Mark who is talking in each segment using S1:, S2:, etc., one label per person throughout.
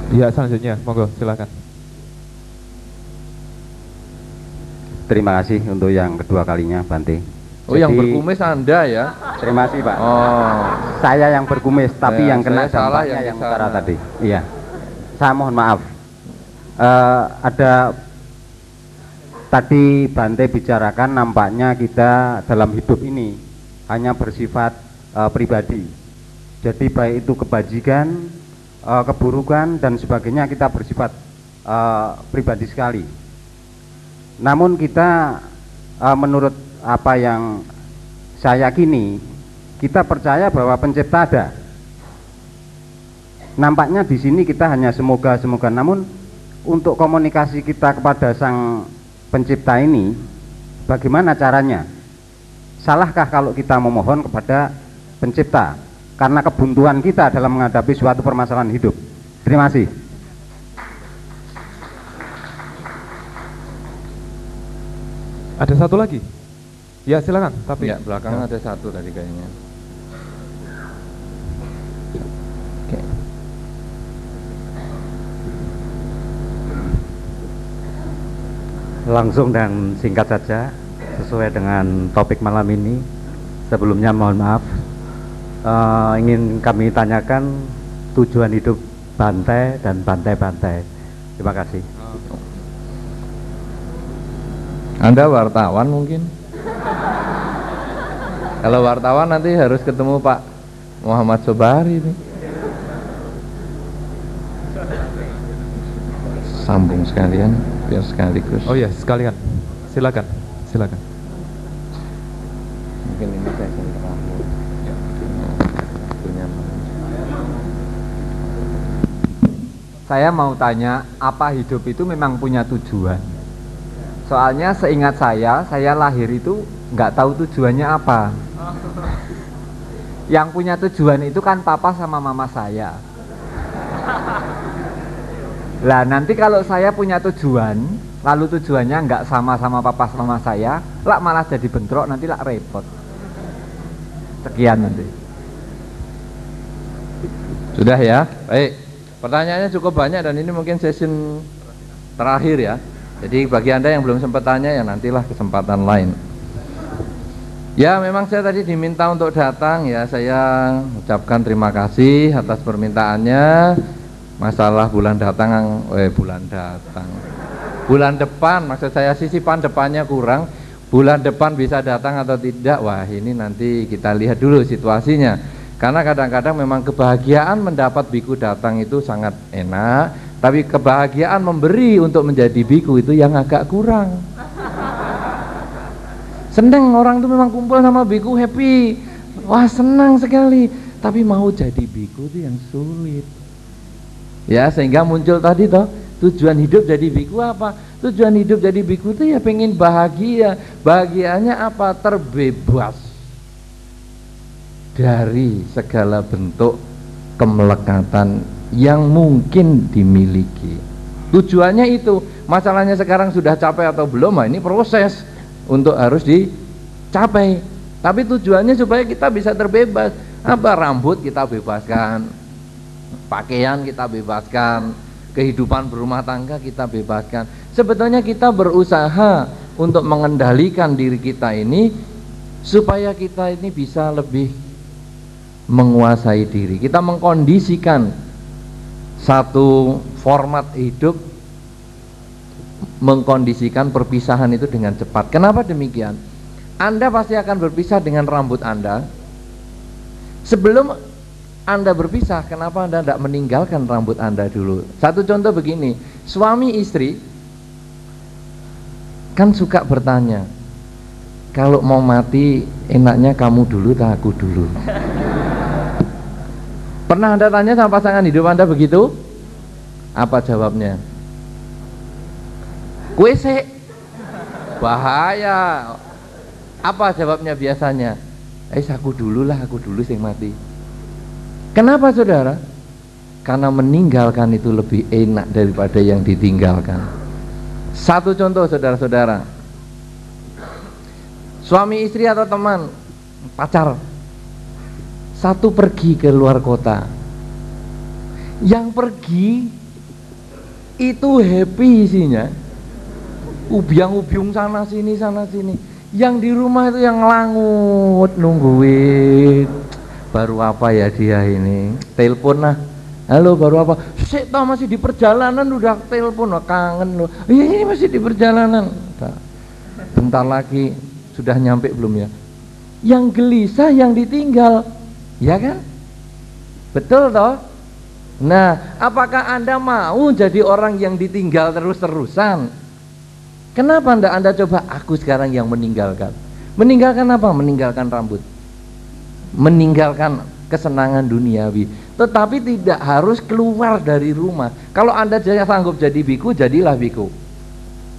S1: Ya, selanjutnya, monggo silakan.
S2: Terima kasih untuk yang kedua kalinya, Bante.
S3: Oh, yang berkumis Anda ya?
S2: Terima kasih, Pak.
S3: Oh,
S2: Saya yang berkumis, tapi
S3: ya,
S2: yang kena
S3: saya salah
S2: dampaknya
S3: yang
S2: yang
S3: di
S2: utara
S3: sana.
S2: tadi. Iya. Saya mohon maaf. Ada tadi Bante bicarakan nampaknya kita dalam hidup ini hanya bersifat pribadi. Jadi baik itu kebajikan, keburukan dan sebagainya kita bersifat pribadi sekali. Namun kita menurut apa yang saya yakini, kita percaya bahwa pencipta ada. Nampaknya di sini kita hanya semoga-semoga, namun untuk komunikasi kita kepada sang pencipta ini, bagaimana caranya? Salahkah kalau kita memohon kepada pencipta karena kebuntuan kita dalam menghadapi suatu permasalahan hidup? Terima kasih.
S1: Ada satu lagi? Ya, silakan. Tapi
S3: Ya, belakang ada satu tadi kayaknya. Oke.
S4: Langsung dan singkat saja sesuai dengan topik malam ini. Sebelumnya mohon maaf, ingin kami tanyakan tujuan hidup Bante dan Bante-Bante. Terima kasih.
S3: Anda wartawan mungkin? Kalau wartawan nanti harus ketemu Pak Muhammad Sobari nih. Sambung sekalian biar sekaligus.
S1: Oh ya, sekalian. Silakan. Silakan.
S3: Mungkin ini saya ingin terakhir.
S5: Saya mau tanya, apa hidup itu memang punya tujuan? Soalnya seingat saya lahir itu nggak tahu tujuannya apa. Yang punya tujuan itu kan papa sama mama saya. Lah nanti kalau saya punya tujuan, lalu tujuannya nggak sama papa sama mama saya, lah malah jadi bentrok, nanti lah repot. Sekian nanti.
S3: Sudah ya, baik. Pertanyaannya cukup banyak dan ini mungkin session terakhir ya. Jadi bagi Anda yang belum sempat tanya ya nantilah kesempatan lain. Ya memang saya tadi diminta untuk datang ya, saya ucapkan terima kasih atas permintaannya. Masalah bulan depan, maksud saya sisipan depannya kurang. Bulan depan bisa datang atau tidak, wah ini nanti kita lihat dulu situasinya. Karena kadang-kadang memang kebahagiaan mendapat biku datang itu sangat enak, tapi kebahagiaan memberi untuk menjadi biku itu yang agak kurang. Seneng orang itu memang kumpul sama biku happy, wah senang sekali, tapi mau jadi biku itu yang sulit. Ya sehingga muncul tadi toh, tujuan hidup jadi biku apa? Tujuan hidup jadi biku itu ya pengen bahagia. Bahagianya apa? Terbebas dari segala bentuk kemelekatan yang mungkin dimiliki. Tujuannya itu, masalahnya sekarang sudah capai atau belum, nah ini proses untuk harus dicapai. Tapi tujuannya supaya kita bisa terbebas. Apa? Rambut kita bebaskan, pakaian kita bebaskan, kehidupan berumah tangga kita bebaskan. Sebetulnya kita berusaha untuk mengendalikan diri kita ini supaya kita ini bisa lebih menguasai diri. Kita mengkondisikan satu format hidup, mengkondisikan perpisahan itu dengan cepat. Kenapa demikian? Anda pasti akan berpisah dengan rambut Anda. Sebelum Anda berpisah, kenapa Anda tidak meninggalkan rambut Anda dulu? Satu contoh begini, suami istri kan suka bertanya, kalau mau mati enaknya kamu dulu atau aku dulu? Pernah Anda tanya sama pasangan hidup Anda begitu? Apa jawabnya? Kue sih bahaya. Apa jawabnya biasanya? Aku dulu sing mati. Kenapa saudara? Karena meninggalkan itu lebih enak daripada yang ditinggalkan. Satu contoh saudara-saudara, suami istri atau teman, pacar, satu pergi ke luar kota. Yang pergi itu happy isinya, ubiang-ubiung sana sini. Yang di rumah itu yang langut nungguin, baru apa ya dia ini, telepon lah, halo baru apa, sik tau masih di perjalanan udah telepon, kangen loh, iya ini masih di perjalanan, bentar lagi sudah nyampe belum ya. Yang gelisah yang ditinggal, ya kan? Betul toh? Nah, apakah Anda mau jadi orang yang ditinggal terus-terusan? Kenapa Anda coba aku sekarang yang meninggalkan? Meninggalkan apa? Meninggalkan rambut, meninggalkan kesenangan duniawi, tetapi tidak harus keluar dari rumah. Kalau Anda sanggup jadi biku, jadilah biku.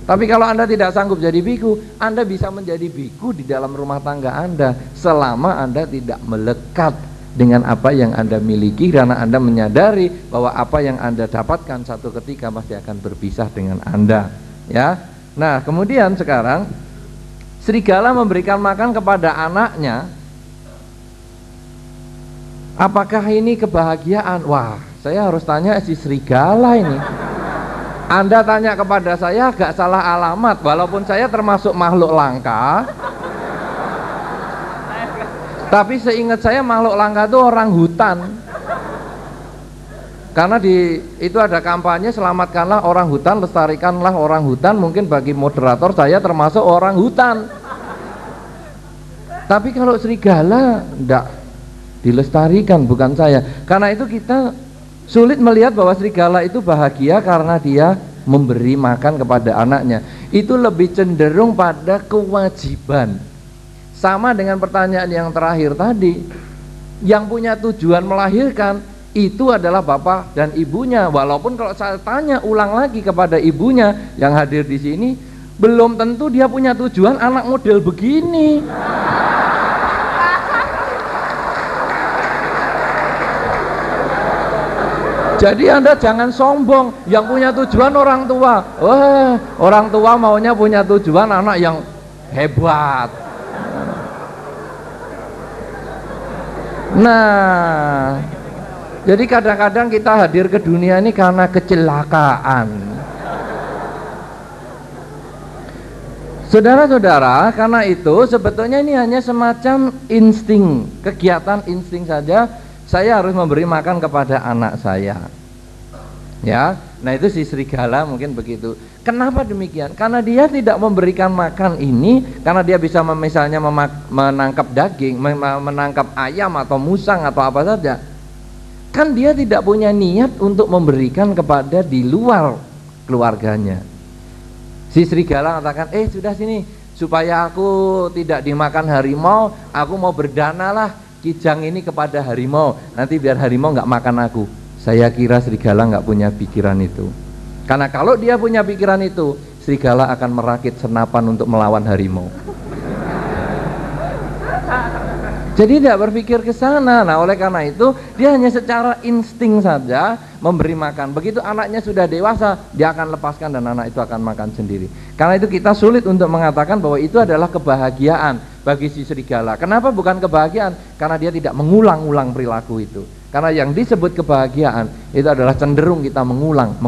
S3: Tapi kalau Anda tidak sanggup jadi biku, Anda bisa menjadi biku di dalam rumah tangga Anda, selama Anda tidak melekat dengan apa yang Anda miliki, karena Anda menyadari bahwa apa yang Anda dapatkan satu ketika pasti akan berpisah dengan Anda, ya. Nah, kemudian sekarang serigala memberikan makan kepada anaknya. Apakah ini kebahagiaan? Wah, saya harus tanya si serigala ini. Anda tanya kepada saya agak salah alamat, walaupun saya termasuk makhluk langka. Tapi seingat saya makhluk langka itu orang hutan. Karena itu ada kampanye selamatkanlah orang hutan, lestarikanlah orang hutan. Mungkin bagi moderator saya termasuk orang hutan. Tapi kalau serigala enggak dilestarikan, bukan saya. Karena itu kita sulit melihat bahwa serigala itu bahagia karena dia memberi makan kepada anaknya. Itu lebih cenderung pada kewajiban. Sama dengan pertanyaan yang terakhir tadi. Yang punya tujuan melahirkan itu adalah bapak dan ibunya. Walaupun kalau saya tanya ulang lagi kepada ibunya yang hadir di sini, belum tentu dia punya tujuan anak model begini. Jadi Anda jangan sombong, yang punya tujuan orang tua. Wah, orang tua maunya punya tujuan anak yang hebat. Nah, jadi kadang-kadang kita hadir ke dunia ini karena kecelakaan. Saudara-saudara, karena itu sebetulnya ini hanya semacam insting, kegiatan insting saja. Saya harus memberi makan kepada anak saya, ya. Nah itu si serigala mungkin begitu. Kenapa demikian? Karena dia tidak memberikan makan ini karena dia bisa misalnya menangkap daging, menangkap ayam atau musang atau apa saja. Kan dia tidak punya niat untuk memberikan kepada di luar keluarganya. Si serigala katakan, sudah sini, supaya aku tidak dimakan harimau, aku mau berdana lah kijang ini kepada harimau, nanti biar harimau nggak makan aku. Saya kira serigala nggak punya pikiran itu, karena kalau dia punya pikiran itu, serigala akan merakit senapan untuk melawan harimau. Jadi tidak berpikir ke sana. Nah oleh karena itu dia hanya secara insting saja memberi makan. Begitu anaknya sudah dewasa, dia akan lepaskan dan anak itu akan makan sendiri. Karena itu kita sulit untuk mengatakan bahwa itu adalah kebahagiaan bagi si serigala. Kenapa bukan kebahagiaan? Karena dia tidak mengulang-ulang perilaku itu. Karena yang disebut kebahagiaan itu adalah cenderung kita mengulang.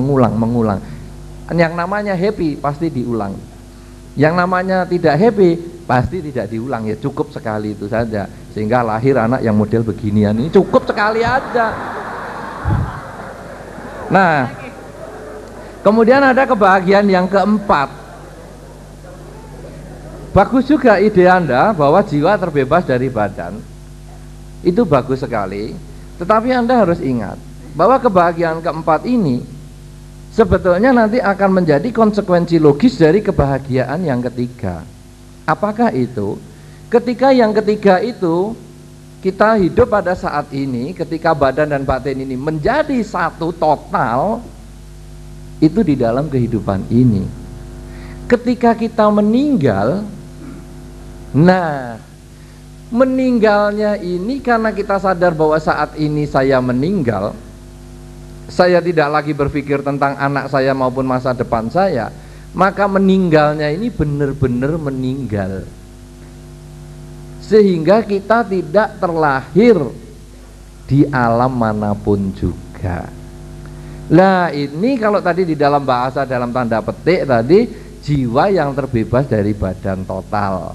S3: Yang namanya happy pasti diulang. Yang namanya tidak happy pasti tidak diulang, ya cukup sekali itu saja. Sehingga lahir anak yang model beginian ini cukup sekali aja. Nah, kemudian ada kebahagiaan yang keempat. Bagus juga ide Anda bahwa jiwa terbebas dari badan. Itu bagus sekali. Tetapi Anda harus ingat bahwa kebahagiaan keempat ini sebetulnya nanti akan menjadi konsekuensi logis dari kebahagiaan yang ketiga. Apakah itu? Ketika yang ketiga itu kita hidup pada saat ini, ketika badan dan batin ini menjadi satu total, itu di dalam kehidupan ini. Ketika kita meninggal, nah meninggalnya ini karena kita sadar bahwa saat ini saya meninggal, saya tidak lagi berpikir tentang anak saya maupun masa depan saya, maka meninggalnya ini benar-benar meninggal. Sehingga kita tidak terlahir di alam manapun juga. Lah ini kalau tadi di dalam bahasa dalam tanda petik tadi jiwa yang terbebas dari badan total.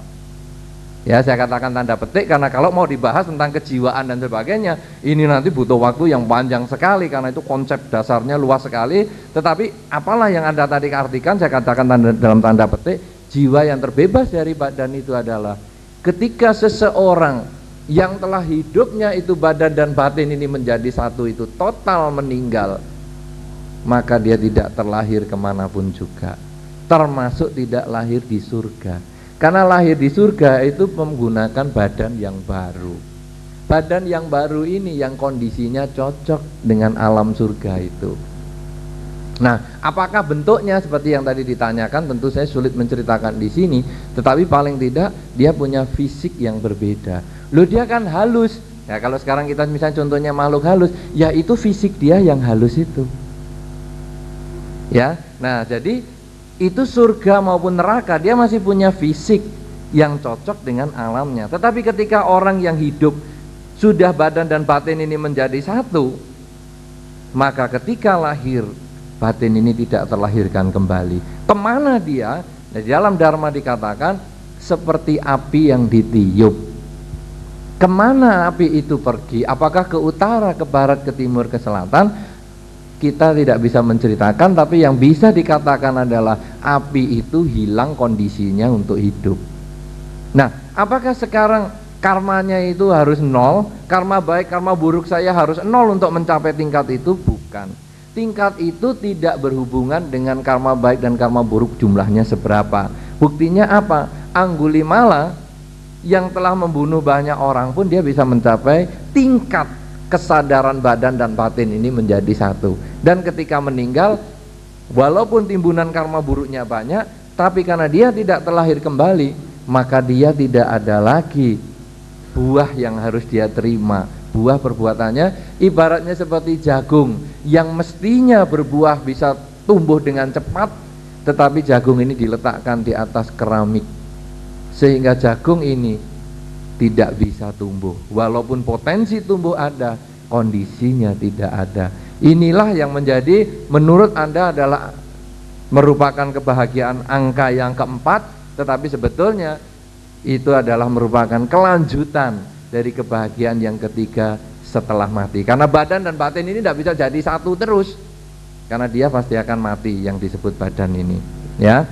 S3: Ya, saya katakan tanda petik karena kalau mau dibahas tentang kejiwaan dan sebagainya, ini nanti butuh waktu yang panjang sekali karena itu konsep dasarnya luas sekali. Tetapi apalah yang Anda tadi artikan, saya katakan dalam tanda petik, jiwa yang terbebas dari badan itu adalah ketika seseorang yang telah hidupnya itu badan dan batin ini menjadi satu itu total meninggal, maka dia tidak terlahir kemanapun juga, termasuk tidak lahir di surga. Karena lahir di surga itu menggunakan badan yang baru. Badan yang baru ini yang kondisinya cocok dengan alam surga itu. Nah, apakah bentuknya seperti yang tadi ditanyakan? Tentu saya sulit menceritakan di sini, tetapi paling tidak dia punya fisik yang berbeda. Loh, dia kan halus. Ya, kalau sekarang kita misalnya contohnya makhluk halus, ya itu fisik dia yang halus itu. Ya, nah jadi itu surga maupun neraka dia masih punya fisik yang cocok dengan alamnya. Tetapi ketika orang yang hidup sudah badan dan batin ini menjadi satu, maka ketika lahir batin ini tidak terlahirkan kembali. Kemana dia? Nah, di dalam Dharma dikatakan seperti api yang ditiup. Kemana api itu pergi? Apakah ke utara, ke barat, ke timur, ke selatan? Kita tidak bisa menceritakan, tapi yang bisa dikatakan adalah api itu hilang kondisinya untuk hidup. Nah, apakah sekarang karmanya itu harus nol? Karma baik, karma buruk saya harus nol untuk mencapai tingkat itu? Bukan. Tingkat itu tidak berhubungan dengan karma baik dan karma buruk jumlahnya seberapa. Buktinya apa? Anggulimala yang telah membunuh banyak orang pun dia bisa mencapai tingkat kesadaran badan dan batin ini menjadi satu. Dan ketika meninggal, walaupun timbunan karma buruknya banyak, tapi karena dia tidak terlahir kembali, maka dia tidak ada lagi buah yang harus dia terima. Buah perbuatannya ibaratnya seperti jagung yang mestinya berbuah bisa tumbuh dengan cepat, tetapi jagung ini diletakkan di atas keramik sehingga jagung ini tidak bisa tumbuh. Walaupun potensi tumbuh ada, kondisinya tidak ada. Inilah yang menjadi menurut Anda adalah merupakan kebahagiaan angka yang keempat, tetapi sebetulnya itu adalah merupakan kelanjutan dari kebahagiaan yang ketiga setelah mati. Karena badan dan batin ini tidak bisa jadi satu terus, karena dia pasti akan mati yang disebut badan ini, ya.